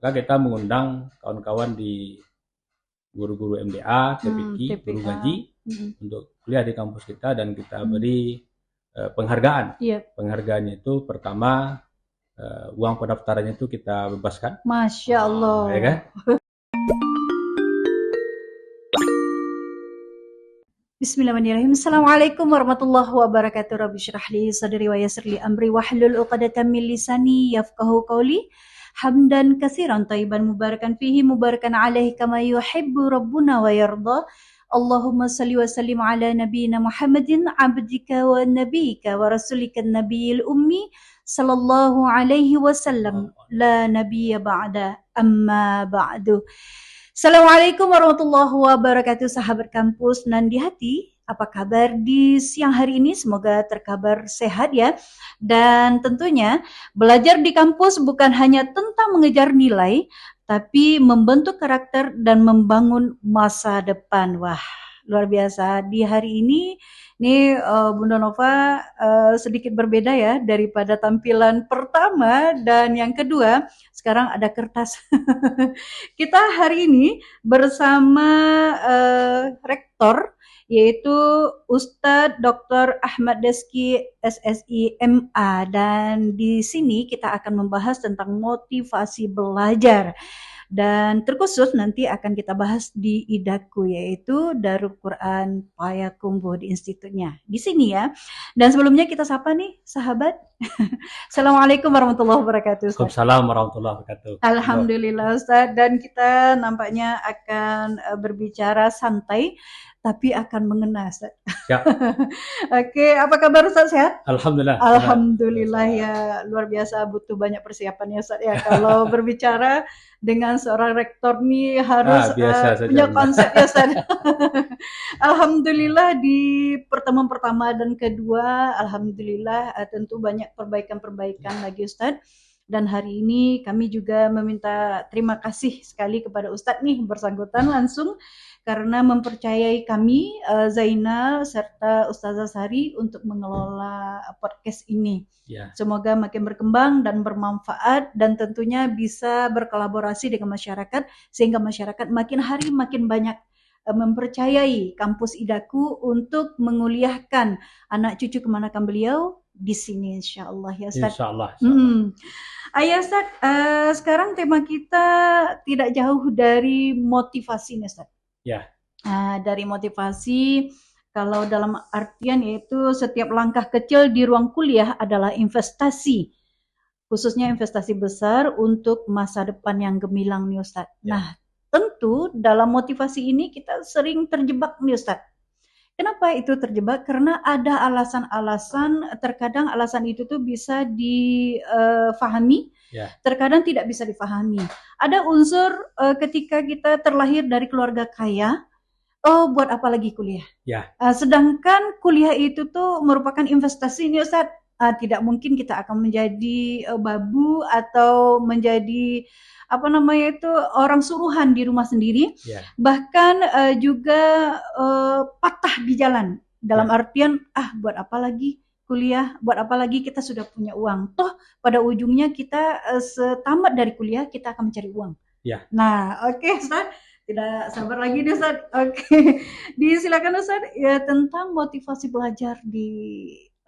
Maka kita mengundang kawan-kawan di guru-guru MDA, TPQ, guru ngaji untuk kuliah di kampus kita, dan kita beri penghargaan. Penghargaannya itu pertama, uang pendaftarannya itu kita bebaskan. Masya Allah. Ya kan? Bismillahirrahmanirrahim. Assalamualaikum warahmatullahi wabarakatuh. Rabbi syrah li sadri wa yassir li amri wahlul 'uqdatam min lisani yafqahu qawli. Hamdan katsiran thayyiban mubarakan fihi mubarakan alaihi kama yuhibbu rabbuna wa yarda. Allahumma salli wa sallim ala nabiyyina Muhammadin abdika wa nabiyyika wa rasulika nabiyil ummi sallallahu alaihi wasallam la nabiyya ba'da amma ba'du. Assalamualaikum warahmatullahi wabarakatuh, sahabat kampus nan di hati. Apa kabar di siang hari ini? Semoga terkabar sehat ya. Dan tentunya belajar di kampus bukan hanya tentang mengejar nilai, tapi membentuk karakter dan membangun masa depan. Wah, luar biasa. Di hari ini Bunda Nova sedikit berbeda ya daripada tampilan pertama dan yang kedua. Sekarang ada kertas. Kita hari ini bersama rektor, yaitu Ustadz Dr. Ahmad Deski SSI MA, dan di sini kita akan membahas tentang motivasi belajar. Dan terkhusus nanti akan kita bahas di IDAKU, yaitu Darul Quran Payakumbuh di institutnya. Di sini ya. Dan sebelumnya kita sapa nih sahabat. Assalamualaikum warahmatullahi wabarakatuh. Waalaikumsalam warahmatullahi wabarakatuh. Alhamdulillah Ustaz, dan kita nampaknya akan berbicara santai tapi akan mengena Ustaz. Ya. Oke, apa kabar Ustaz, sehat? Alhamdulillah. Alhamdulillah ya, luar biasa, butuh banyak persiapan ya Ustaz ya. Kalau berbicara dengan seorang rektor nih harus punya konsep ya Ustaz. Alhamdulillah di pertemuan pertama dan kedua, alhamdulillah tentu banyak perbaikan-perbaikan lagi Ustaz. Dan hari ini kami juga meminta terima kasih sekali kepada Ustadz nih bersangkutan langsung karena mempercayai kami, Zainal serta Ustazah Sari untuk mengelola podcast ini. Ya. Semoga makin berkembang dan bermanfaat dan tentunya bisa berkolaborasi dengan masyarakat sehingga masyarakat makin hari makin banyak mempercayai kampus IDAKU untuk menguliahkan anak cucu kemanakan beliau di sini insyaallah ya Ustaz. Insyaallah. Ayah Ustaz, sekarang tema kita tidak jauh dari motivasi nih Ustaz. Ya. Dari motivasi, kalau dalam artian yaitu setiap langkah kecil di ruang kuliah adalah investasi, khususnya investasi besar untuk masa depan yang gemilang nih Ustaz. Ya. Nah, tentu dalam motivasi ini kita sering terjebak nih Ustaz. Kenapa itu terjebak? Karena ada alasan-alasan, terkadang alasan itu tuh bisa difahami, terkadang tidak bisa difahami. Ada unsur ketika kita terlahir dari keluarga kaya, oh buat apa lagi kuliah? Ya. Sedangkan kuliah itu tuh merupakan investasi nih Ustaz. Tidak mungkin kita akan menjadi babu atau menjadi orang suruhan di rumah sendiri, bahkan juga patah di jalan dalam artian buat apa lagi kuliah, buat apa lagi kita sudah punya uang, toh pada ujungnya kita setamat dari kuliah kita akan mencari uang. Nah oke, Ustaz, tidak sabar lagi nih Ustaz. Oke, disilakan Ustaz ya tentang motivasi belajar di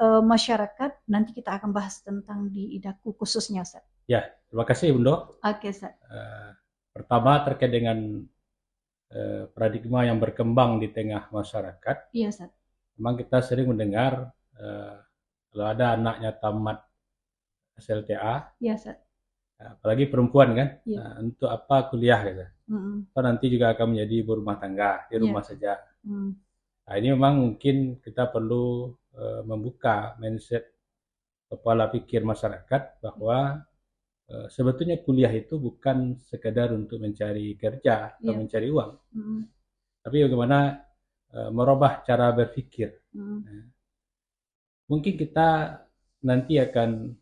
masyarakat, nanti kita akan bahas tentang di IDAKU khususnya Ustaz. Ya, terima kasih Bundo. Oke Ustaz. Pertama terkait dengan paradigma yang berkembang di tengah masyarakat. Iya Ustaz. Memang kita sering mendengar kalau ada anaknya tamat SLTA. Iya Ustaz. Apalagi perempuan kan, untuk apa kuliah gitu. Atau nanti juga akan menjadi ibu rumah tangga di rumah saja. Nah, ini memang mungkin kita perlu membuka mindset kepala pikir masyarakat bahwa sebetulnya kuliah itu bukan sekedar untuk mencari kerja atau mencari uang, tapi bagaimana merubah cara berpikir. Mungkin kita nanti akan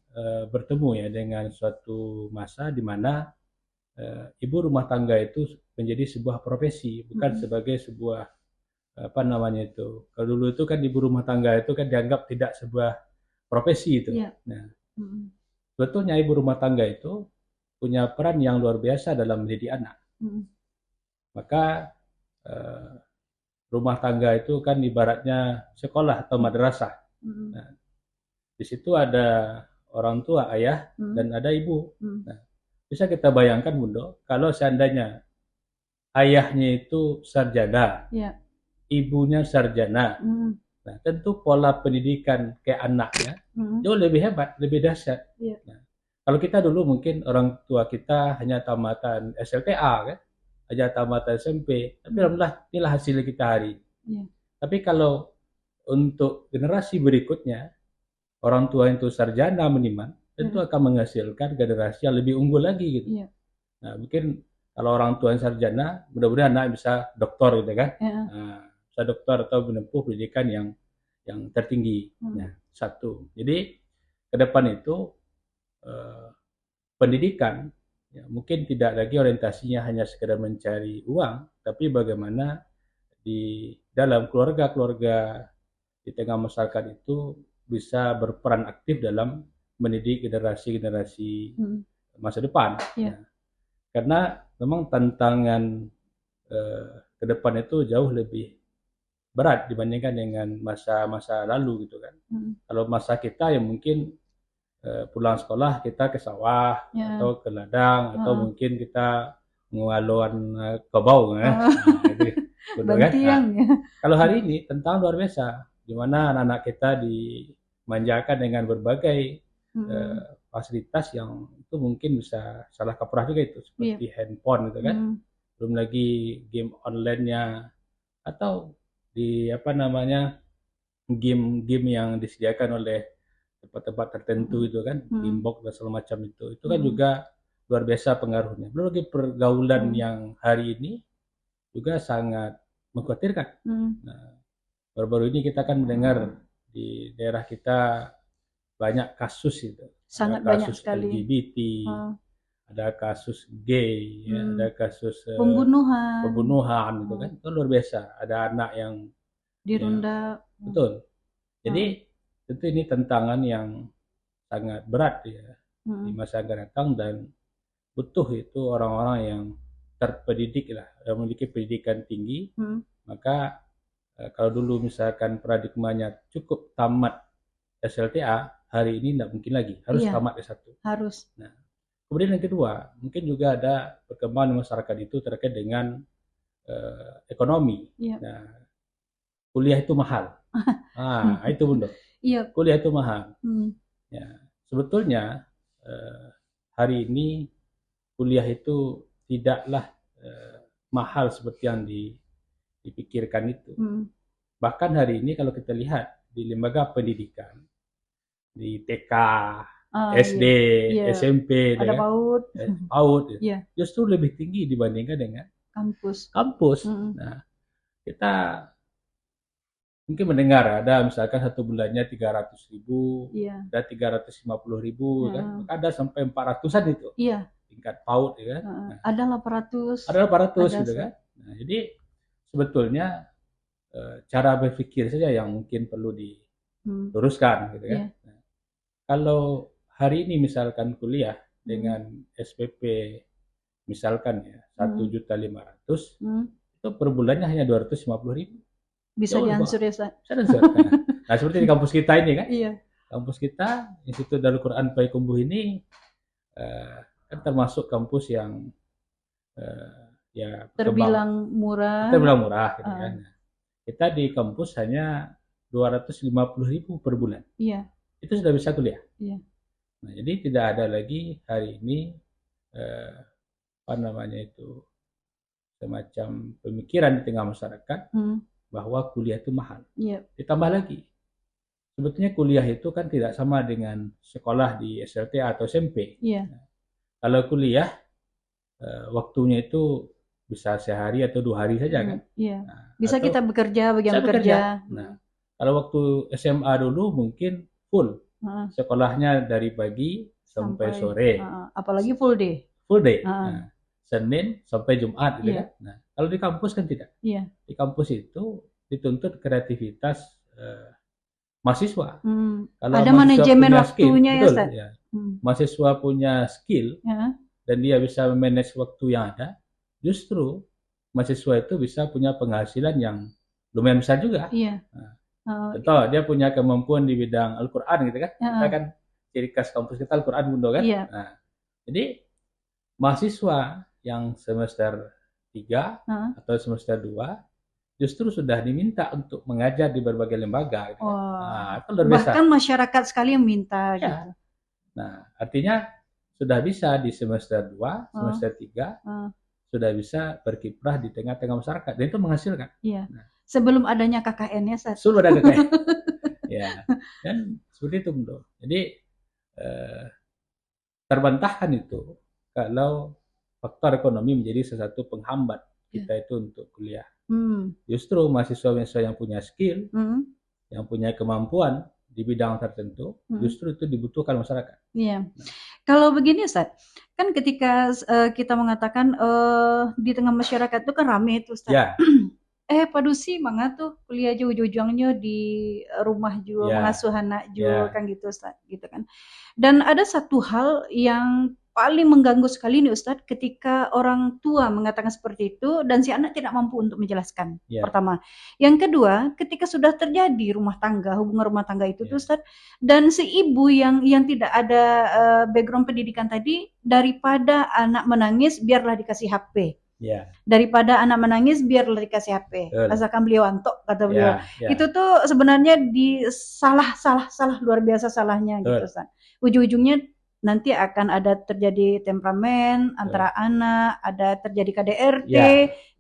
bertemu ya dengan suatu masa di mana ibu rumah tangga itu menjadi sebuah profesi, bukan sebagai sebuah kalau dulu itu kan ibu rumah tangga itu kan dianggap tidak sebuah profesi itu. Nah, sebetulnya ibu rumah tangga itu punya peran yang luar biasa dalam mendidik anak. Maka rumah tangga itu kan ibaratnya sekolah atau madrasah. Nah, di situ ada orang tua, ayah, dan ada ibu. Nah, bisa kita bayangkan, Bunda, kalau seandainya ayahnya itu sarjana, ibunya sarjana, nah tentu pola pendidikan ke anaknya jauh lebih hebat, lebih dahsyat. Nah, kalau kita dulu mungkin orang tua kita hanya tamatan SLTA, kan, aja tamatan SMP, tapi alhamdulillah inilah hasil kita hari. Tapi kalau untuk generasi berikutnya, orang tua itu sarjana minimal, tentu akan menghasilkan generasi yang lebih unggul lagi gitu. Nah, mungkin kalau orang tua yang sarjana, mudah-mudahan anak bisa doktor gitu kan. Nah, bisa doktor atau menempuh pendidikan yang tertinggi. Nah, satu. Jadi ke depan itu pendidikan ya, mungkin tidak lagi orientasinya hanya sekedar mencari uang, tapi bagaimana di dalam keluarga-keluarga di tengah masyarakat itu bisa berperan aktif dalam mendidik generasi-generasi masa depan. Ya. Karena memang tantangan ke depan itu jauh lebih berat dibandingkan dengan masa-masa lalu gitu kan. Kalau masa kita yang mungkin pulang sekolah kita ke sawah atau ke ladang atau mungkin kita mengaluan kebau nah, gitu kan. Nah, kalau hari ini tentang luar biasa, di mana anak-anak kita dimanjakan dengan berbagai fasilitas yang itu mungkin bisa salah kaprah juga itu, seperti handphone gitu kan. Belum lagi game online-nya atau di game-game yang disediakan oleh tempat-tempat tertentu itu kan, Gamebox dan segala macam itu kan juga luar biasa pengaruhnya. Belum lagi pergaulan yang hari ini juga sangat mengkhawatirkan. Nah, baru-baru ini kita kan mendengar di daerah kita banyak kasus itu, sangat ada kasus banyak sekali. LGBT, ada kasus gay, ya, ada kasus pembunuhan itu kan, itu luar biasa. Ada anak yang dirunda. Betul. Jadi tentu ini tantangan yang sangat berat ya di masa akan datang, dan butuh itu orang-orang yang terpendidik lah, yang memiliki pendidikan tinggi. Maka kalau dulu misalkan paradigmanya cukup tamat SLTA, hari ini tidak mungkin lagi, harus tamat S1. Harus. Nah, kemudian yang kedua, mungkin juga ada perkembangan masyarakat itu terkait dengan ekonomi. Nah, kuliah itu mahal. Itu Bunda. Kuliah itu mahal. Ya, sebetulnya hari ini kuliah itu tidaklah mahal seperti yang dipikirkan itu. Bahkan hari ini kalau kita lihat di lembaga pendidikan, di TK, SD, SMP, ada PAUD, justru lebih tinggi dibandingkan dengan kampus. Nah, kita mungkin mendengar ada misalkan satu bulannya 300.000, ada 350.000, kan? Ada sampai 400-an itu. Tingkat PAUD ya kan. Nah, ada 800. Ada 800 gitu kan. Nah, jadi sebetulnya cara berpikir saja yang mungkin perlu diluruskan gitu kan. Nah, kalau hari ini misalkan kuliah dengan SPP misalkan ya 1.500.000, itu per bulannya hanya 250.000. Bisa diansur ya, Ustaz? Bisa diansur. Nah, seperti di kampus kita ini kan. Kampus kita, Institut Darul Quran Payakumbuh ini kan termasuk kampus yang terbilang murah. Terbilang murah gitu kan. Kita di kampus hanya 250.000 per bulan. Itu sudah bisa kuliah. Nah, jadi tidak ada lagi hari ini semacam pemikiran di tengah masyarakat bahwa kuliah itu mahal. Ditambah lagi, sebetulnya kuliah itu kan tidak sama dengan sekolah di SLTA atau SMP. Nah, kalau kuliah waktunya itu bisa sehari atau 2 hari saja kan. Nah, bisa kita bekerja, bagian bekerja. Nah, kalau waktu SMA dulu mungkin full sekolahnya dari pagi sampai sore. Apalagi full day. Nah, Senin sampai Jumat gitu kan. Nah, kalau di kampus kan tidak. Di kampus itu dituntut kreativitas mahasiswa. Kalau ada manajemen waktunya skill, ya, mahasiswa punya skill dan dia bisa memanage waktu yang ada, justru mahasiswa itu bisa punya penghasilan yang lumayan besar juga. Iya. Contoh, dia punya kemampuan di bidang Al-Quran gitu kan. Kita kan ciri khas kampus kita Al-Quran Bundo kan. Iya. Nah, jadi mahasiswa yang semester 3 atau semester 2 justru sudah diminta untuk mengajar di berbagai lembaga gitu kan. Nah, itu luar biasa. Bahkan masyarakat sekali yang minta ya. gitu. Nah, artinya sudah bisa di semester 2, semester 3 sudah bisa berkiprah di tengah-tengah masyarakat, dan itu menghasilkan. Iya. Nah, sebelum adanya KKN ya, Ustaz. Sebelum ada KKN. Ya. Dan seperti itu, Bro. Jadi terbantahkan itu kalau faktor ekonomi menjadi salah satu penghambat kita itu untuk kuliah. Justru mahasiswa-mahasiswa yang punya skill, yang punya kemampuan di bidang tertentu, justru itu dibutuhkan masyarakat. Iya. Kalau begini, Ustaz, kan ketika kita mengatakan di tengah masyarakat itu kan rame itu, Ustaz. Ya. Padusi mangga tuh kuliah aja ujung-ujungnya di rumah juga, mengasuh anak juga kan gitu, Ustaz, gitu kan. Dan ada satu hal yang paling mengganggu sekali nih, Ustadz, ketika orang tua mengatakan seperti itu dan si anak tidak mampu untuk menjelaskan. Pertama. Yang kedua, ketika sudah terjadi rumah tangga, hubungan rumah tangga itu tuh, Ustadz, dan si ibu yang tidak ada background pendidikan tadi, daripada anak menangis biarlah dikasih HP. Daripada anak menangis biarlah dikasih HP. Asalkan beliau antok, kata beliau. Itu tuh sebenarnya salah luar biasa salahnya gitu, Ustaz. Ujung-ujungnya nanti akan ada terjadi temperamen antara anak, ada terjadi KDRT,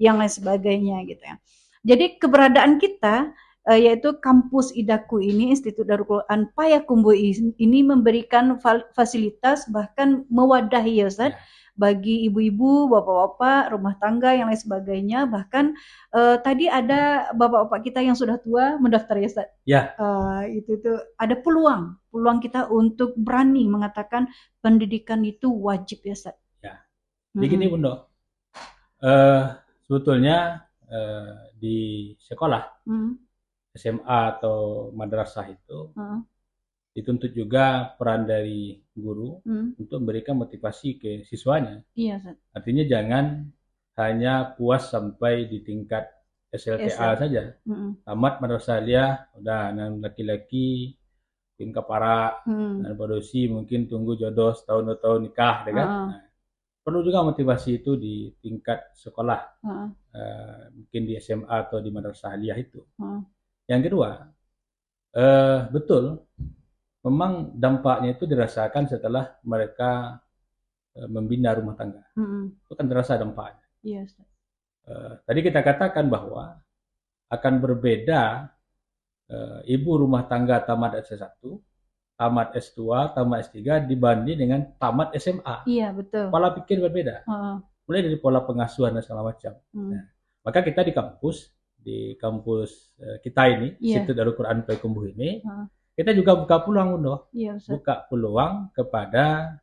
yang lain sebagainya gitu ya. Jadi keberadaan kita yaitu kampus Idaku ini, Institut Darul Quran Payakumbuh ini memberikan fasilitas bahkan mewadahi, ya Ustaz, bagi ibu-ibu, bapak-bapak, rumah tangga, yang lain sebagainya. Bahkan tadi ada bapak-bapak kita yang sudah tua mendaftar, ya Ustaz. Itu ada peluang kita untuk berani mengatakan pendidikan itu wajib, ya Ustaz. Begini, Bunda. Sebetulnya di sekolah SMA atau madrasah itu dituntut juga peran dari guru untuk memberikan motivasi ke siswanya. Artinya jangan hanya puas sampai di tingkat SLTA saja. Tamat madrasah aliyah, udah anak laki-laki tingkat para dan padusi mungkin tunggu jodoh setahun 2 tahun nikah, kan? Nah, perlu juga motivasi itu di tingkat sekolah, mungkin di SMA atau di madrasah aliyah itu. Yang kedua, betul, memang dampaknya itu dirasakan setelah mereka membina rumah tangga. Itu kan terasa dampaknya. Tadi kita katakan bahwa akan berbeda ibu rumah tangga tamat S1, tamat S2, tamat S3 dibanding dengan tamat SMA. Iya, betul. Pola pikir berbeda. Mulai dari pola pengasuhan dan segala macam. Nah, maka kita di kampus kita ini, Institut Darul Quran Payakumbuh ini, kita juga buka peluang, buka peluang kepada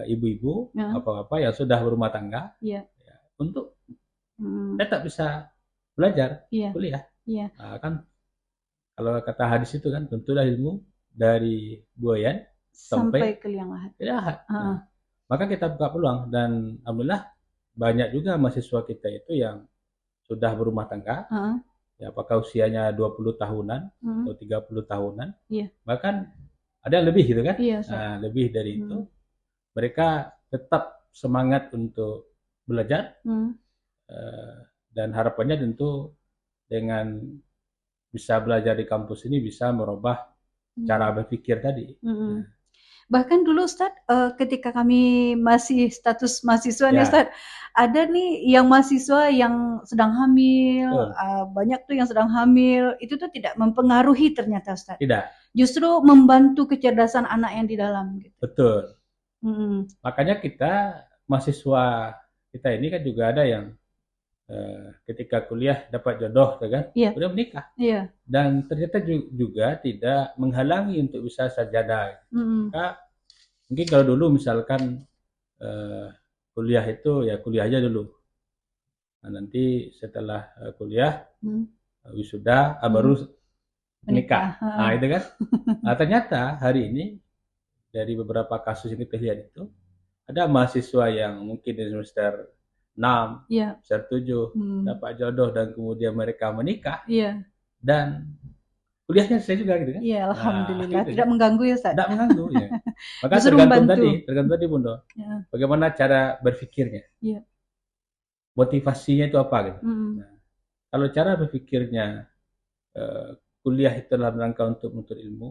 ibu-ibu, bapak-bapak yang sudah berumah tangga, untuk tetap bisa belajar, kuliah. Nah, kan kalau kata hadis itu kan, tentulah ilmu dari buayan sampai ke liang lahat. Nah, maka kita buka peluang, dan alhamdulillah banyak juga mahasiswa kita itu yang sudah berumah tangga, ya apakah usianya 20 tahunan atau 30 tahunan, bahkan ada yang lebih gitu kan, lebih dari itu. Mereka tetap semangat untuk belajar, dan harapannya tentu dengan bisa belajar di kampus ini bisa merubah cara berpikir tadi. Bahkan dulu, Ustadz, ketika kami masih status mahasiswa nih, Ustadz, ada nih yang mahasiswa yang sedang hamil, banyak tuh yang sedang hamil, itu tuh tidak mempengaruhi ternyata, Ustadz. Tidak. Justru membantu kecerdasan anak yang di dalam. Gitu. Betul. Makanya kita, mahasiswa kita ini kan juga ada yang ketika kuliah dapat jodoh, kan? Udah menikah. Dan ternyata juga tidak menghalangi untuk bisa sarjana. Maka mungkin kalau dulu misalkan kuliah itu ya kuliah aja dulu. Nah, nanti setelah kuliah wisuda baru menikah. Nah, itu kan. Nah, ternyata hari ini dari beberapa kasus yang kita lihat itu ada mahasiswa yang mungkin di semester 6, semester 7 dapat jodoh dan kemudian mereka menikah dan kuliahnya selesai juga gitu kan. Iya, alhamdulillah. Tidak mengganggu ya, Ustaz? Tidak mengganggu ya. Maka tergantung tadi Bunda. Bagaimana cara berpikirnya. Motivasinya itu apa gitu. Nah, kalau cara berpikirnya kuliah itu dalam rangka untuk menuntut ilmu,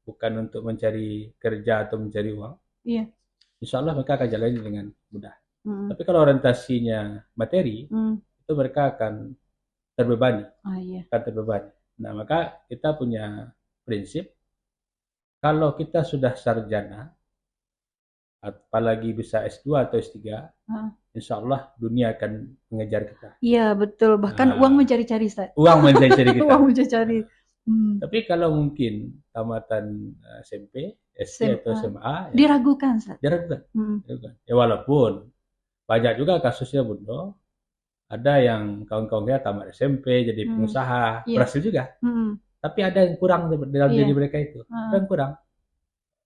bukan untuk mencari kerja atau mencari uang, insya Allah mereka akan jalani dengan mudah. Tapi kalau orientasinya materi, itu mereka akan terbebani. Akan terbebani. Nah, maka kita punya prinsip, kalau kita sudah sarjana, apalagi bisa S2 atau S3, insya Allah dunia akan mengejar kita. Iya, betul. Bahkan uang mencari-cari, Ustaz. Uang mencari-cari kita. Uang mencari-cari. Tapi kalau mungkin tamatan SMP, SD atau SMA, diragukan, Ustaz. Diragukan. Ya walaupun banyak juga kasusnya, Bunda. Ada yang kawan-kawan kita tamat SMP jadi pengusaha, berhasil juga. Tapi ada yang kurang dalam diri mereka itu. Ada yang kurang.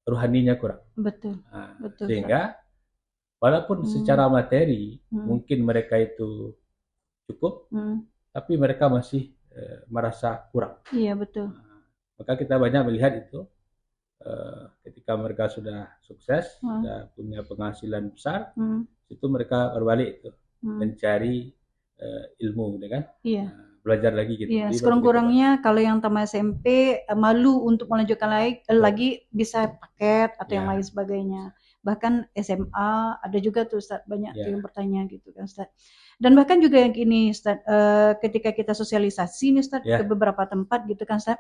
Rohaninya kurang. Betul. Betul. Sehingga walaupun secara materi mungkin mereka itu cukup, tapi mereka masih merasa kurang. Iya, betul. Maka kita banyak melihat itu ketika mereka sudah sukses, sudah punya penghasilan besar, itu mereka berbalik itu mencari ilmu, kan? Iya. Belajar lagi gitu. Iya, sekurang-kurangnya kalau yang tamat SMP malu untuk melanjutkan lagi bisa paket atau yang lain sebagainya. Bahkan SMA ada juga tuh, Ustaz, banyak yang bertanya gitu kan, Ustaz. Dan bahkan juga yang ini, Ustaz, ketika kita sosialisasi nih, Ustaz, ke beberapa tempat gitu kan, Ustaz.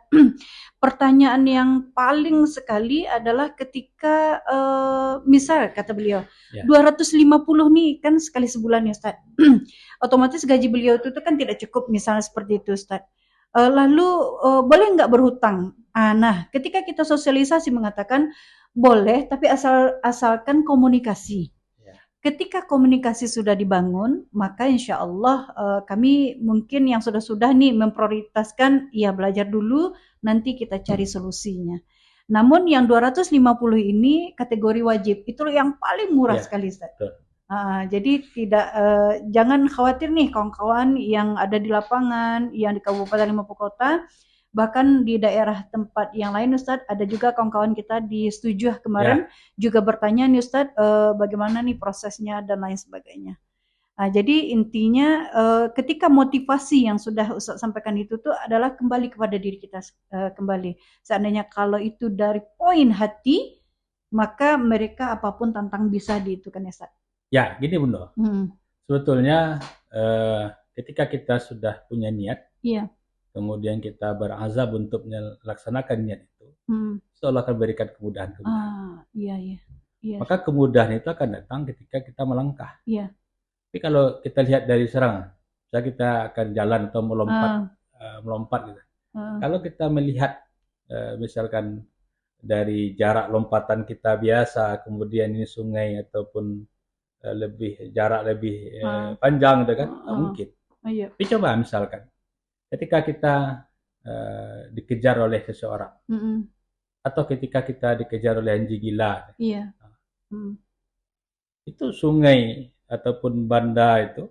Pertanyaan yang paling sekali adalah ketika misal kata beliau 250 nih kan sekali sebulan ya, Ustaz. Otomatis gaji beliau itu kan tidak cukup, misalnya seperti itu, Ustaz. Lalu boleh nggak berhutang? Nah, ketika kita sosialisasi mengatakan boleh, tapi asalkan komunikasi. Ketika komunikasi sudah dibangun, maka insya Allah kami mungkin yang sudah nih memprioritaskan, ya belajar dulu, nanti kita cari solusinya. Namun yang 250 ini kategori wajib, itu yang paling murah sekali, Ustaz. Jadi tidak jangan khawatir nih kawan-kawan yang ada di lapangan, yang di Kabupaten 50 kota, bahkan di daerah tempat yang lain, Ustadz, ada juga kawan-kawan kita di Setujuh kemarin juga bertanya nih, Ustadz, bagaimana nih prosesnya dan lain sebagainya. Jadi intinya ketika motivasi yang sudah Ustadz sampaikan itu tuh adalah kembali kepada diri kita kembali. Seandainya kalau itu dari poin hati, maka mereka apapun tantang bisa diitukan, ya, Ustadz. Ya, gini Bunda. Sebetulnya ketika kita sudah punya niat, kemudian kita berazam untuk melaksanakan niat itu, Allah akan berikan kemudahan. Maka kemudahan itu akan datang ketika kita melangkah. Tapi kalau kita lihat dari serangan, misalnya kita akan jalan atau melompat gitu. Kalau kita melihat misalkan dari jarak lompatan kita biasa, kemudian ini sungai ataupun jarak lebih panjang, gitu kan? Mungkin. Tapi coba misalkan ketika kita dikejar oleh seseorang, atau ketika kita dikejar oleh anjing gila, itu sungai ataupun banda itu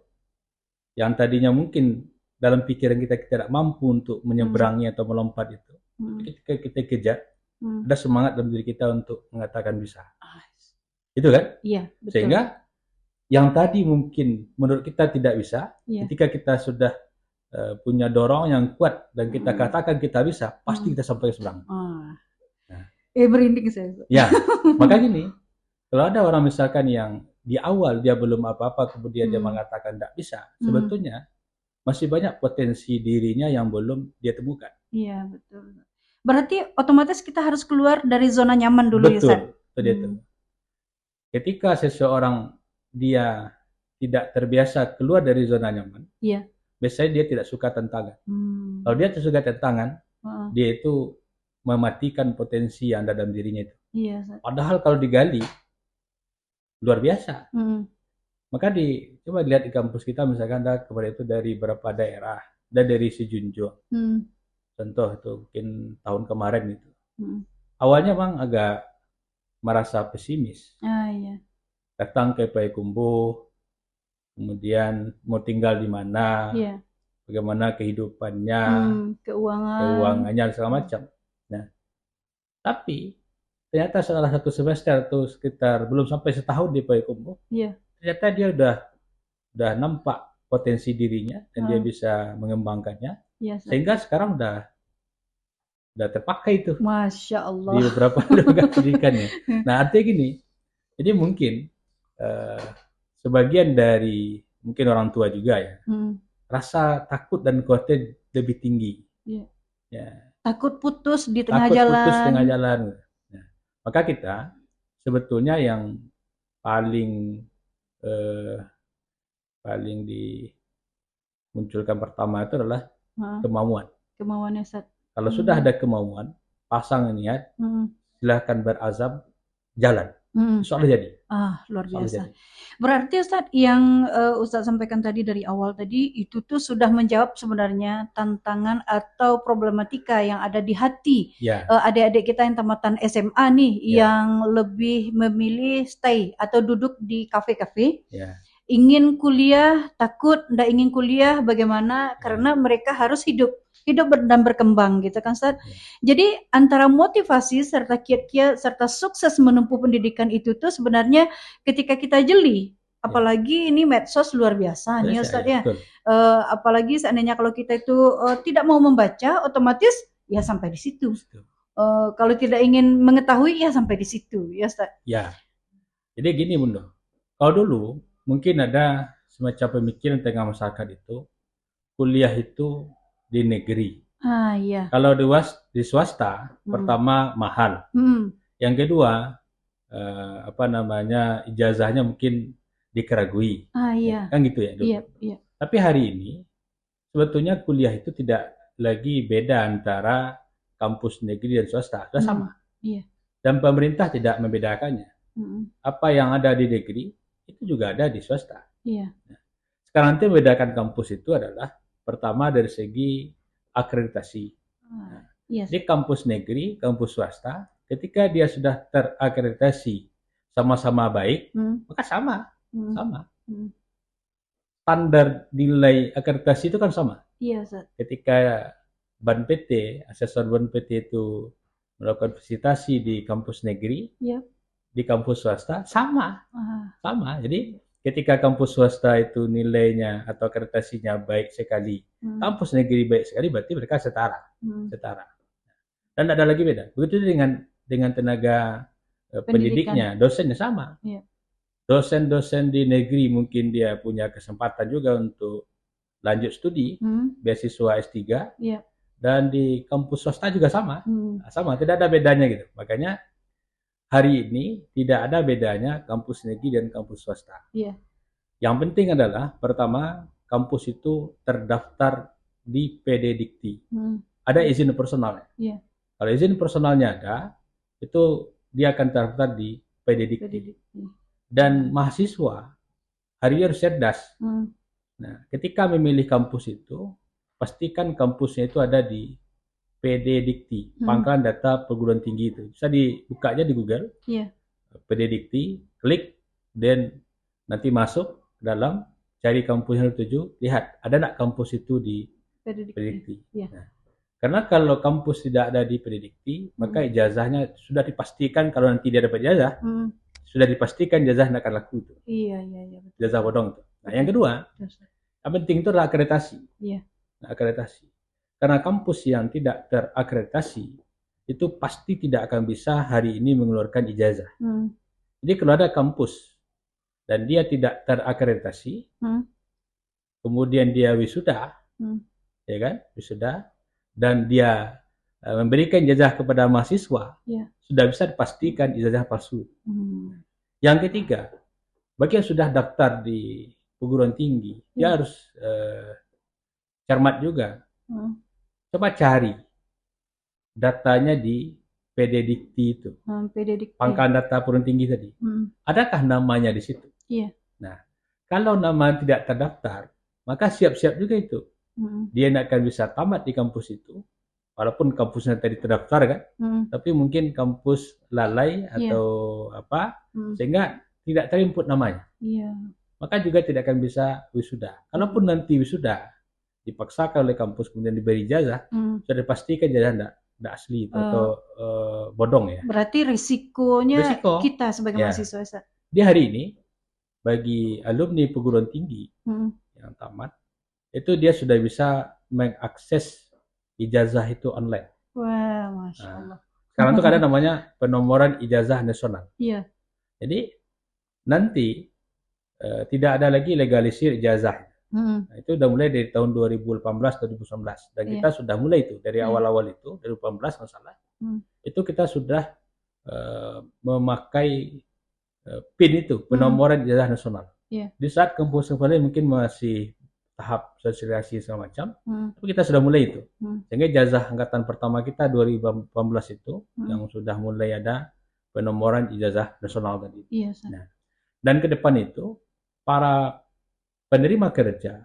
yang tadinya mungkin dalam pikiran kita tidak mampu untuk menyeberangi atau melompat itu, ketika kita kejar, ada semangat dalam diri kita untuk mengatakan bisa. Itu kan? Iya, betul. Sehingga yang tadi mungkin menurut kita tidak bisa, ketika kita sudah punya dorong yang kuat dan kita katakan kita bisa, pasti kita sampai seberang. Berinding saya. Ya, maka gini, kalau ada orang misalkan yang di awal dia belum apa-apa, kemudian dia mengatakan tidak bisa, sebetulnya masih banyak potensi dirinya yang belum dia temukan. Iya, betul. Berarti otomatis kita harus keluar dari zona nyaman dulu. Betul, ya, Ustaz? Ketika seseorang dia tidak terbiasa keluar dari zona nyaman, biasanya dia tidak suka tantangan. Kalau dia suka tantangan, dia itu mematikan potensi yang ada dalam dirinya itu. Padahal kalau digali, luar biasa. Maka coba lihat di kampus kita, misalkan ada kemarin itu dari beberapa daerah, dan dari Sejunjung. Contoh itu mungkin tahun kemarin itu. Awalnya Bang agak merasa pesimis. datang ke Payakumbuh, kemudian mau tinggal di mana, bagaimana kehidupannya, keuangannya segala macam. Nah, tapi ternyata setelah 1 semester atau sekitar belum sampai setahun di Payakumbuh, ternyata dia udah nampak potensi dirinya dan dia bisa mengembangkannya, sehingga sekarang udah terpakai itu. Masya Allah. Di beberapa lembaga pendidikannya. Nah, artinya gini, jadi mungkin sebagian dari mungkin orang tua juga ya, rasa takut dan khawatir lebih tinggi. Ya. Takut putus di tengah jalan. Nah, maka kita sebetulnya yang paling dimunculkan pertama itu adalah kemauan. Kemauannya, Ustaz. Kalau sudah ada kemauan, pasang niat, silahkan berazam, jalan. Soalnya jadi. Luar biasa. Berarti Ustaz, yang Ustaz sampaikan tadi dari awal tadi, itu tuh sudah menjawab sebenarnya tantangan atau problematika yang ada di hati adik-adik kita yang tamatan SMA nih, yang lebih memilih stay atau duduk di kafe-kafe. Ingin kuliah, takut ndak ingin kuliah, bagaimana? Karena mereka harus hidup dan berkembang gitu kan, Ustaz. Jadi antara motivasi serta kiat-kiat serta sukses menempuh pendidikan itu tuh sebenarnya ketika kita jeli, apalagi ini medsos luar biasa nih Ustaz ya. Apalagi seandainya kalau kita itu tidak mau membaca, otomatis ya sampai di situ. Kalau tidak ingin mengetahui ya sampai di situ ya Ustaz. Ya. Jadi gini Bunda. Kalau dulu mungkin ada semacam pemikiran tengah masyarakat itu, kuliah itu di negeri. Kalau di swasta, pertama mahal. Yang kedua, ijazahnya mungkin dikeragui. Kan gitu ya. Tapi hari ini sebetulnya kuliah itu tidak lagi beda antara kampus negeri dan swasta, sudah sama. Dan pemerintah tidak membedakannya. Apa yang ada di negeri itu juga ada di swasta. Nah, sekarang nanti membedakan kampus itu adalah pertama dari segi akreditasi. Di kampus negeri, kampus swasta, ketika dia sudah terakreditasi sama-sama baik, maka sama. Standar nilai akreditasi itu kan sama. Ketika BAN PT, asesor BAN PT itu melakukan visitasi di kampus negeri, di kampus swasta sama. Jadi ketika kampus swasta itu nilainya atau akreditasinya baik sekali, kampus negeri baik sekali, berarti mereka setara. Dan ada lagi beda. Begitu dengan tenaga pendidiknya, dosennya sama. Dosen-dosen di negeri mungkin dia punya kesempatan juga untuk lanjut studi, beasiswa S3, dan di kampus swasta juga sama. Tidak ada bedanya gitu. Makanya hari ini tidak ada bedanya kampus negeri dan kampus swasta. Yang penting adalah pertama, kampus itu terdaftar di PD Dikti. Ada izin personalnya. Kalau izin personalnya ada, itu dia akan terdaftar di PD Dikti. Dan mahasiswa hari ini harus cerdas. Nah, ketika memilih kampus itu, pastikan kampusnya itu ada di PD Dikti, Pangkalan Data Perguruan Tinggi itu. Bisa dibukanya di Google. PD Dikti, klik, dan nanti masuk ke dalam, cari kampus yang dituju, lihat ada nggak kampus itu di PD Dikti. Nah, karena kalau kampus tidak ada di PD Dikti, maka ijazahnya sudah dipastikan kalau nanti dia dapat ijazah, sudah dipastikan ijazah tidak akan laku itu. Ijazah bodong itu. Nah, yang kedua, yang penting itu adalah akreditasi. Nah, akreditasi. Karena kampus yang tidak terakreditasi itu pasti tidak akan bisa hari ini mengeluarkan ijazah. Jadi kalau ada kampus dan dia tidak terakreditasi, kemudian dia wisuda, ya kan, wisuda, dan dia memberikan ijazah kepada mahasiswa, sudah bisa dipastikan ijazah palsu. Yang ketiga, bagi yang sudah daftar di perguruan tinggi, dia harus cermat juga. Coba cari datanya di PD Dikti itu, Pangkalan Data Perguruan Tinggi tadi. Adakah namanya di situ? Nah, kalau nama tidak terdaftar, maka siap-siap juga itu. Dia tidak akan bisa tamat di kampus itu, walaupun kampusnya tadi terdaftar kan, tapi mungkin kampus lalai atau apa, sehingga tidak terinput namanya. Iya. Maka juga tidak akan bisa wisuda. Kalaupun nanti wisuda dipaksakan oleh kampus kemudian diberi ijazah, sudah dipastikan ijazah tidak asli atau bodong ya. Berarti risikonya kita sebagai mahasiswa. Di hari ini bagi alumni perguruan tinggi yang tamat itu dia sudah bisa mengakses ijazah itu online. Wah, Masya Allah. Sekarang itu ada namanya penomoran ijazah nasional. Iya. Jadi nanti tidak ada lagi legalisir ijazah. Nah, itu sudah mulai dari tahun 2018-2019 dan kita sudah mulai itu dari awal-awal itu 2018 masalah. Itu kita sudah memakai PIN itu penomoran ijazah nasional. Di saat kampus mungkin masih tahap sosialisasi segala macam, tapi kita sudah mulai itu. Sehingga ijazah angkatan pertama kita 2018 itu yang sudah mulai ada penomoran ijazah nasional tadi. Nah, dan ke depan itu para penerima kerja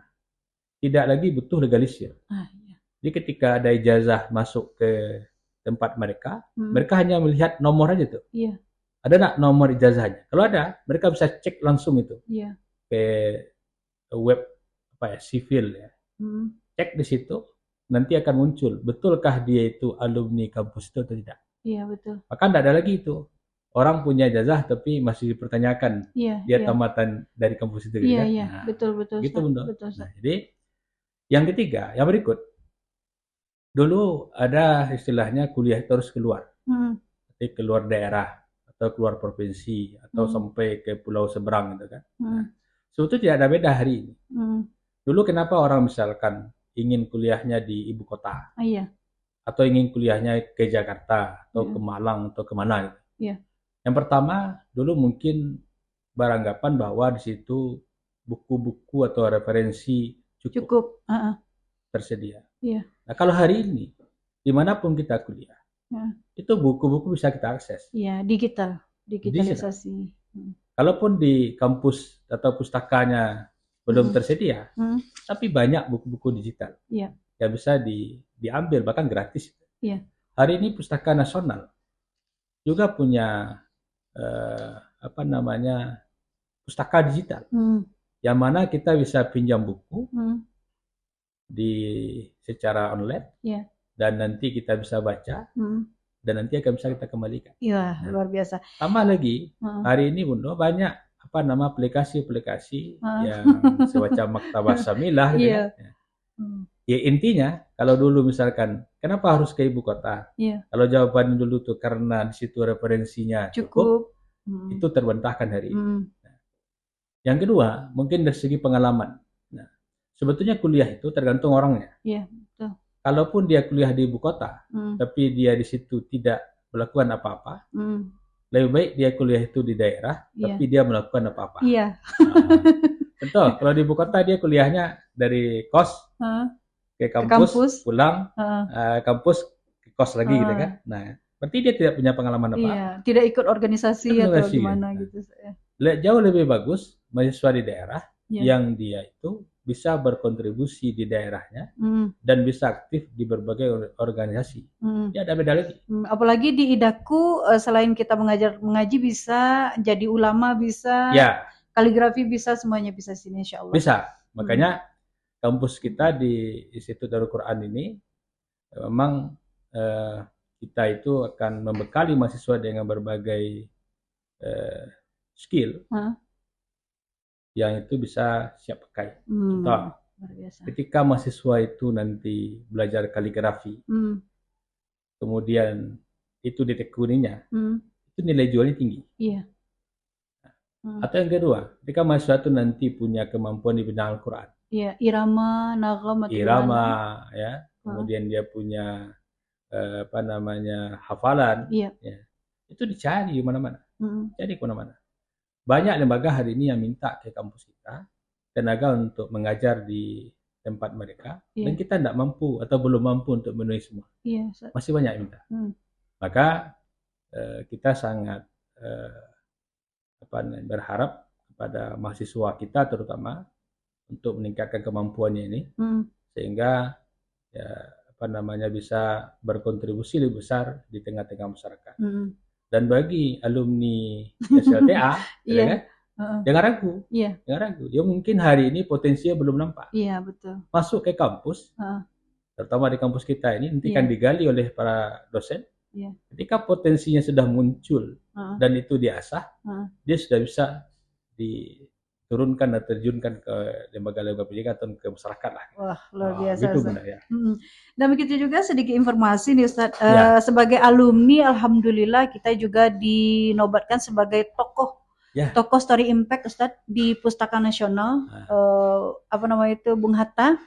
tidak lagi butuh legalisir. Jadi ketika ada ijazah masuk ke tempat mereka, mereka hanya melihat nomor aja tuh. Ada nggak nomor ijazahnya? Kalau ada, mereka bisa cek langsung itu ke web sivil ya. Cek di situ, nanti akan muncul betulkah dia itu alumni kampus itu atau tidak. Iya betul. Maka tidak ada lagi itu. Orang punya ijazah tapi masih dipertanyakan dia tamatan dari kampus itu. Iya, iya, nah, betul. Gitu, betul. Nah, jadi yang ketiga, yang berikut. Dulu ada istilahnya kuliah itu harus keluar. Jadi keluar daerah atau keluar provinsi atau sampai ke pulau seberang gitu kan. Nah, sebetulnya tidak ada beda hari ini. Dulu kenapa orang misalkan ingin kuliahnya di ibu kota? Atau ingin kuliahnya ke Jakarta atau ke Malang atau kemana gitu. Yang pertama, dulu mungkin beranggapan bahwa di situ buku-buku atau referensi cukup tersedia. Nah, kalau hari ini, dimanapun kita kuliah, itu buku-buku bisa kita akses. Digitalisasi. Kalaupun di kampus atau pustakanya belum tersedia, tapi banyak buku-buku digital yang bisa diambil, bahkan gratis. Hari ini Pustaka Nasional juga punya pustaka digital, yang mana kita bisa pinjam buku secara online, dan nanti kita bisa baca, dan nanti akan bisa kita kembalikan. Luar biasa. Tambah lagi, hari ini Bunda banyak aplikasi-aplikasi yang semacam maktabah samilah gitu ya. Ya intinya, kalau dulu misalkan kenapa harus ke ibu kota? Kalau jawaban dulu tuh karena di situ referensinya cukup. Itu terbantahkan hari ini. Nah, yang kedua, mungkin dari segi pengalaman. Nah, sebetulnya kuliah itu tergantung orangnya. Betul. Kalaupun dia kuliah di ibu kota, tapi dia di situ tidak melakukan apa-apa, lebih baik dia kuliah itu di daerah, tapi dia melakukan apa-apa. Betul. Kalau di ibu kota dia kuliahnya dari kos ke kampus, pulang, kampus ke kos lagi gitu kan. Nah, berarti dia tidak punya pengalaman apa-apa. Tidak ikut organisasi atau gimana gitu. Jauh lebih bagus mahasiswa di daerah yang dia itu bisa berkontribusi di daerahnya dan bisa aktif di berbagai organisasi. Ya ada beda lagi. Apalagi di Idaku selain kita mengaji bisa jadi ulama, bisa kaligrafi, bisa semuanya bisa sini insya Allah. Bisa. Makanya kampus kita di Institut Darul Quran ini memang kita itu akan membekali mahasiswa dengan berbagai skill yang itu bisa siap pakai. Contoh, ketika mahasiswa itu nanti belajar kaligrafi, kemudian itu ditekuninya, itu nilai jualnya tinggi. Atau yang kedua, ketika mahasiswa itu nanti punya kemampuan di bidang Al-Quran, irama, nagam, ya, kemudian dia punya hafalan, ya, itu dicari di mana-mana, cari kemana-mana. Banyak lembaga hari ini yang minta ke kampus kita tenaga untuk mengajar di tempat mereka, dan kita tidak mampu atau belum mampu untuk memenuhi semua. Masih banyak yang minta. Maka kita sangat berharap kepada mahasiswa kita terutama untuk meningkatkan kemampuannya ini, sehingga bisa berkontribusi lebih besar di tengah-tengah masyarakat. Dan bagi alumni SLTA, Jangan ragu. Iya. Jangan ragu. Ya mungkin hari ini potensinya belum nampak. Iya, betul. Masuk ke kampus, terutama di kampus kita ini, nanti kan digali oleh para dosen. Ketika potensinya sudah muncul dan itu diasah, dia sudah bisa diturunkan dan terjunkan ke lembaga-lembaga pendidikan atau ke masyarakat lah. Wah, luar biasa. Gitu benar ya. Dan begitu juga sedikit informasi nih Ustadz, sebagai alumni, alhamdulillah kita juga dinobatkan sebagai tokoh story impact Ustadz di Pustaka Nasional, Bung Hatta,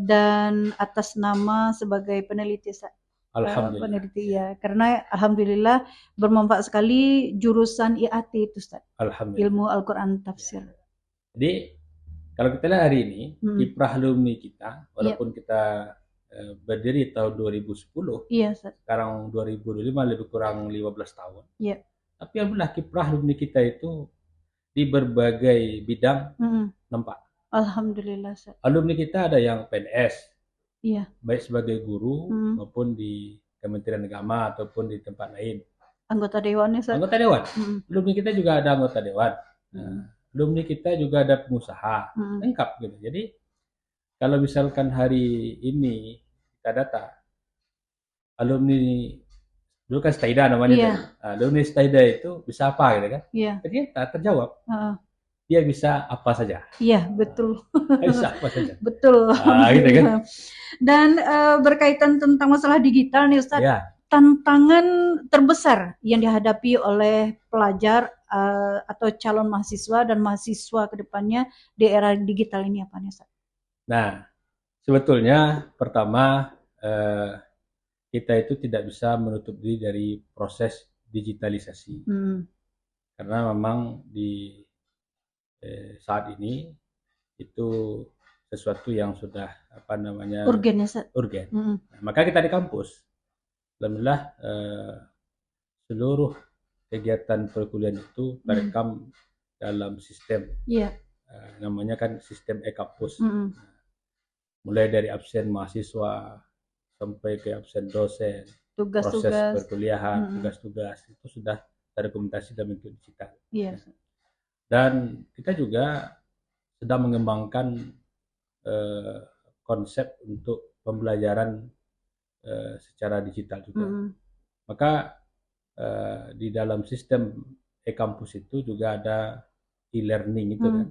dan atas nama sebagai peneliti Ustadz. Alhamdulillah. Peneliti ya, karena alhamdulillah bermanfaat sekali jurusan IAT itu Ustaz. Alhamdulillah. Ilmu Al-Qur'an Tafsir. Jadi kalau kita lihat hari ini kiprah alumni kita, walaupun kita berdiri tahun 2010, sekarang 2025 lebih kurang 15 tahun. Tapi alhamdulillah kiprah alumni kita itu di berbagai bidang nampak. Alhamdulillah. Alumni kita ada yang PNS. Baik sebagai guru maupun di Kementerian Agama ataupun di tempat lain. Anggota dewan ya, Anggota dewan. Alumni kita juga ada anggota dewan. Alumni kita juga ada pengusaha. Lengkap gitu. Jadi kalau misalkan hari ini kita data alumni dulu kan Staida namanya. Alumni Staida itu bisa apa gitu kan? Ternyata terjawab. Dia bisa apa saja. Iya, betul. Bisa apa saja. Betul. Gitu kan. Dan berkaitan tentang masalah digital nih Ustaz, tantangan terbesar yang dihadapi oleh pelajar atau calon mahasiswa dan mahasiswa ke depannya di era digital ini apa nih Ustaz? Nah, sebetulnya pertama kita itu tidak bisa menutup diri dari proses digitalisasi. Karena memang di saat ini itu sesuatu yang sudah urgen. Nah, maka kita di kampus, alhamdulillah seluruh kegiatan perkuliahan itu terekam dalam sistem, namanya kan sistem e-kampus. Mulai dari absen mahasiswa sampai ke absen dosen, proses perkuliahan, tugas-tugas itu sudah terdokumentasi dalam bentuk digital. Dan kita juga sedang mengembangkan konsep untuk pembelajaran secara digital juga. Maka di dalam sistem e-kampus itu juga ada e-learning itu kan.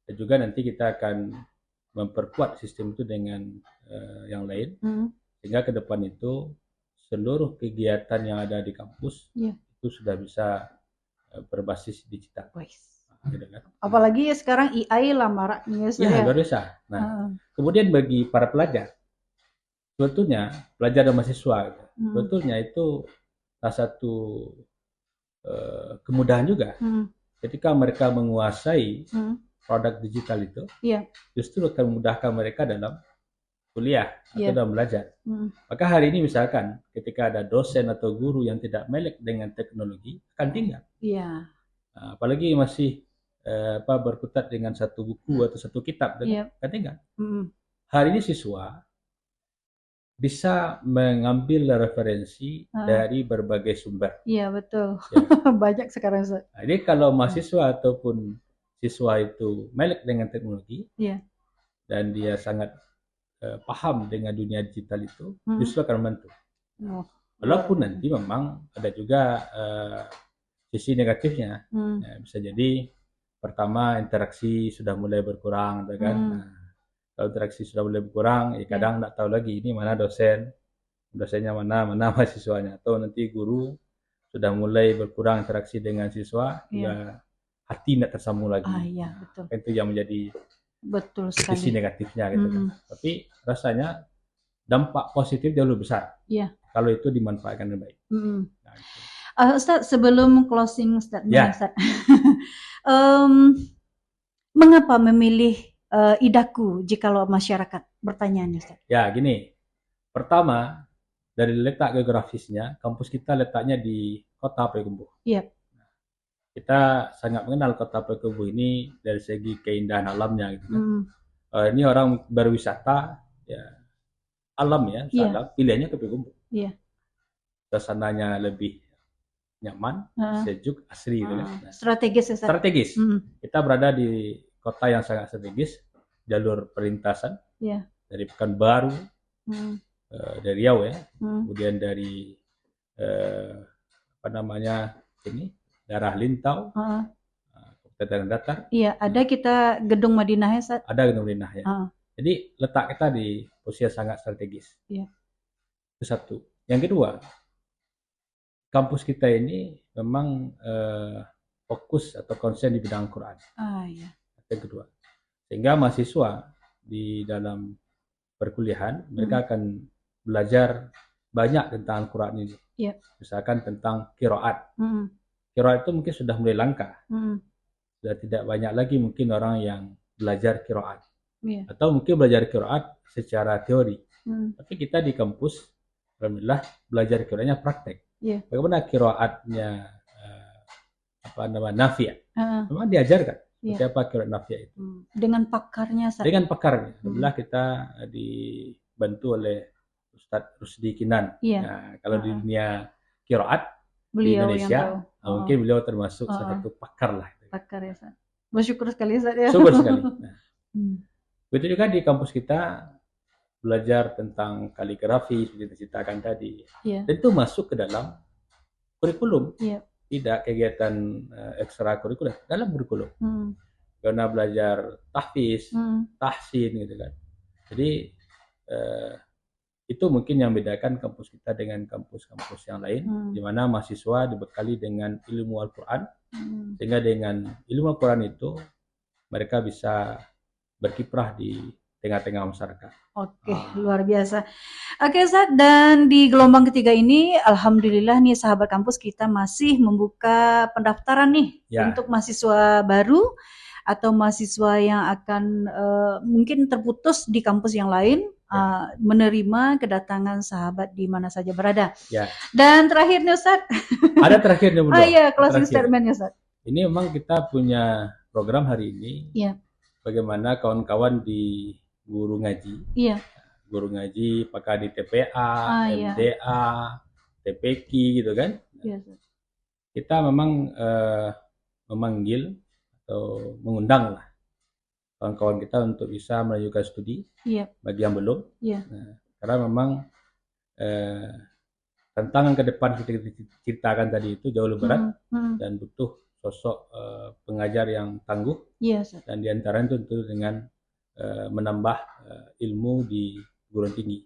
Dan juga nanti kita akan memperkuat sistem itu dengan yang lain, sehingga ke depan itu seluruh kegiatan yang ada di kampus itu sudah bisa berbasis digital. Gitu kan? Apalagi sekarang AI lah maraknya. Luar biasa. Nah, kemudian bagi para pelajar, sebetulnya pelajar dan mahasiswa, sebetulnya itu salah satu kemudahan juga. Ketika mereka menguasai produk digital itu, justru akan memudahkan mereka dalam kuliah atau dalam belajar. Maka hari ini misalkan ketika ada dosen atau guru yang tidak melek dengan teknologi akan tinggal. Nah, apalagi masih berkutat dengan satu buku atau satu kitab, akan tinggal. Hari ini siswa bisa mengambil referensi dari berbagai sumber. Iya betul. Banyak sekarang. Nah, jadi kalau mahasiswa ataupun siswa itu melek dengan teknologi dan dia sangat paham dengan dunia digital itu, justru akan membantu. Walaupun nanti memang ada juga sisi negatifnya. Bisa jadi pertama interaksi sudah mulai berkurang, kan? Nah, kalau interaksi sudah mulai berkurang, kadang nggak tahu lagi ini mana dosennya mana mahasiswanya, atau nanti guru sudah mulai berkurang interaksi dengan siswa, ya hati tidak tersambung lagi. Betul. Itu yang menjadi sisi negatifnya gitu kan. Tapi rasanya dampak positif jauh lebih besar kalau itu dimanfaatkan dengan baik. Nah, gitu. Ustaz, sebelum closing statement, Ustaz, mengapa memilih Idaku jikalau masyarakat bertanya, Ustaz? Ya, gini. Pertama, dari letak geografisnya, kampus kita letaknya di kota Payakumbuh. Kita sangat mengenal kota Payakumbuh ini dari segi keindahan alamnya gitu kan. Ini orang berwisata alam pilihannya ke Payakumbuh. Suasananya lebih nyaman, sejuk, asri gitu kan. Nah, strategis ya, strategis. Kita berada di kota yang sangat strategis, jalur perlintasan dari Pekanbaru, dari Riau ya, kemudian dari apa namanya ini daerah Lintau, Kabupaten Datar. Iya, ada kita gedung Madinah ya, Ustaz? Ada gedung Madinah ya. Jadi letak kita di posisi yang sangat strategis. Iya. Itu satu. Yang kedua, kampus kita ini memang fokus atau konsen di bidang Quran. Iya. Yang kedua, sehingga mahasiswa di dalam perkuliahan mereka akan belajar banyak tentang Quran ini. Iya. Misalkan tentang qiraat. Qiraat itu mungkin sudah mulai langka. Sudah tidak banyak lagi mungkin orang yang belajar qiraat. Iya. Atau mungkin belajar qiraat secara teori. Tapi kita di kampus alhamdulillah belajar qiraatnya praktek. Yeah. Bagaimana qiraatnya apa namanya nafi'? Memang diajarkan seperti apa qiraat nafi' itu. Dengan pakarnya. Dengan pakarnya. Alhamdulillah kita dibantu oleh Ustadz Rusdi Kinan. Yeah. Nah, kalau di dunia qiraat di Indonesia, mungkin beliau termasuk salah satu pakar lah. Pakar ya, Ustaz. Bersyukur sekali, Ustaz ya. Syukur sekali. Nah, begitu juga di kampus kita belajar tentang kaligrafi seperti diceritakan tadi. Yeah. Dan itu masuk ke dalam kurikulum. Yeah. Tidak kegiatan ekstrakurikuler, dalam kurikulum. Karena belajar tahfiz, tahsin gitu kan. Jadi itu mungkin yang membedakan kampus kita dengan kampus-kampus yang lain, di mana mahasiswa dibekali dengan ilmu Al-Quran, sehingga dengan ilmu Al-Quran itu mereka bisa berkiprah di tengah-tengah masyarakat. Oke, luar biasa. Oke, Ustaz, dan di gelombang ketiga ini, alhamdulillah nih sahabat kampus kita masih membuka pendaftaran nih untuk mahasiswa baru atau mahasiswa yang akan mungkin terputus di kampus yang lain, menerima kedatangan sahabat di mana saja berada. Ya. Dan terakhir nih, Ustaz. Ada terakhirnya, Bunda. Iya, closing statement-nya, Ustaz. Ini memang kita punya program hari ini. Iya. Bagaimana kawan-kawan di guru ngaji, guru ngaji, apakah di TPA, MDA, TPQ gitu kan? Kita memang memanggil atau mengundang lah kawan-kawan kita untuk bisa melanjutkan studi bagi yang belum. Nah, karena memang tantangan ke depan seperti kita ceritakan tadi itu jauh lebih berat dan butuh sosok pengajar yang tangguh dan diantaranya tentu dengan menambah ilmu di perguruan tinggi.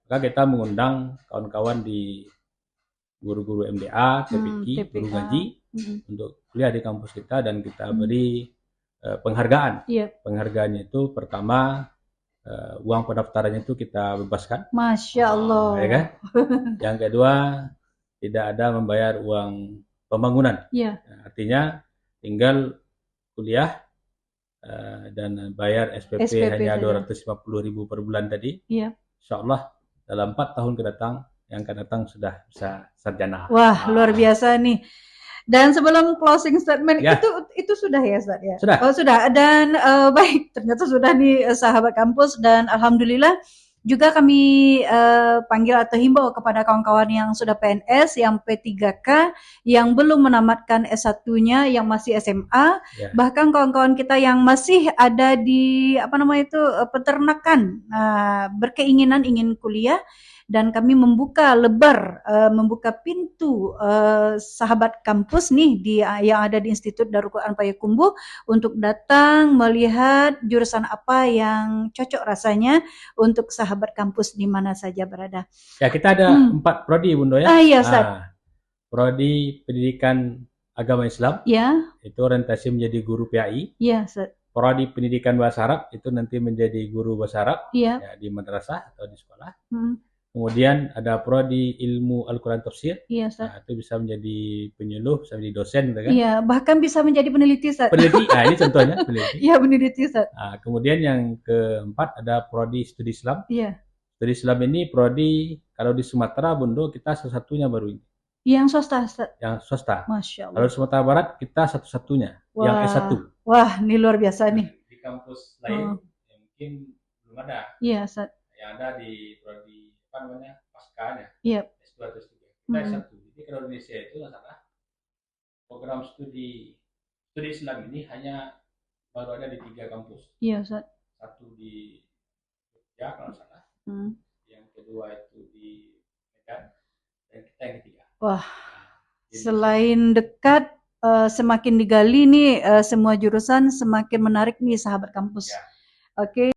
Maka kita mengundang kawan-kawan di guru-guru MDA, TPQ, guru ngaji untuk kuliah di kampus kita dan kita beri penghargaan. Penghargaannya itu pertama uang pendaftarannya itu kita bebaskan. Masya Allah. Ya kan? Yang kedua tidak ada membayar uang pembangunan. Nah, artinya tinggal kuliah dan bayar SPP hanya 250.000 per bulan tadi. Insya Allah dalam 4 tahun yang akan datang sudah bisa sarjana. Wah, luar biasa nih. Dan sebelum closing statement itu sudah ya, Ustaz ya? Sudah. Oh, sudah. Dan baik, ternyata sudah nih sahabat kampus dan alhamdulillah juga kami panggil atau himbau kepada kawan-kawan yang sudah PNS, yang P3K, yang belum menamatkan S1-nya, yang masih SMA, bahkan kawan-kawan kita yang masih ada di peternakan, berkeinginan ingin kuliah, dan kami membuka pintu sahabat kampus nih yang ada di Institut Darul Quran Payakumbuh untuk datang melihat jurusan apa yang cocok rasanya untuk sahabat kampus di mana saja berada. Ya, kita ada 4 prodi, Bunda ya. Iya, Ustaz. Prodi Pendidikan Agama Islam. Ya. Itu orientasi menjadi guru PAI. Iya, Ustaz. Prodi Pendidikan Bahasa Arab itu nanti menjadi guru bahasa Arab ya, di madrasah atau di sekolah. Kemudian ada prodi ilmu Al-Quran Tafsir. Iya, Ustaz. Nah, itu bisa menjadi penyuluh, bisa menjadi dosen gitu kan. Iya, bahkan bisa menjadi peneliti, Ustaz. Peneliti, ini contohnya peneliti. Iya, peneliti, Ustaz. Nah, kemudian yang keempat ada prodi studi Islam. Iya. Studi Islam ini prodi kalau di Sumatera, Bundo, kita satu-satunya baru ini. Yang swasta, Ustaz. Yang swasta. Masya Allah. Kalau di Sumatera Barat kita satu-satunya yang S1. Wah, ini luar biasa nih. Di kampus lain yang mungkin belum ada. Iya, Ustaz. Yang ada di prodi pasca ya, yep. S2 atau S3. Kita S1. Jadi kalau Indonesia itu nggak salah program studi Islam ini hanya baru ada di 3 kampus. Iya, Ustaz. Satu di Jogja kalau salah, yang kedua itu di Medan, dan kita yang ketiga. Wah, selain dekat, semakin digali nih semua jurusan, semakin menarik nih sahabat kampus. Ya. Oke.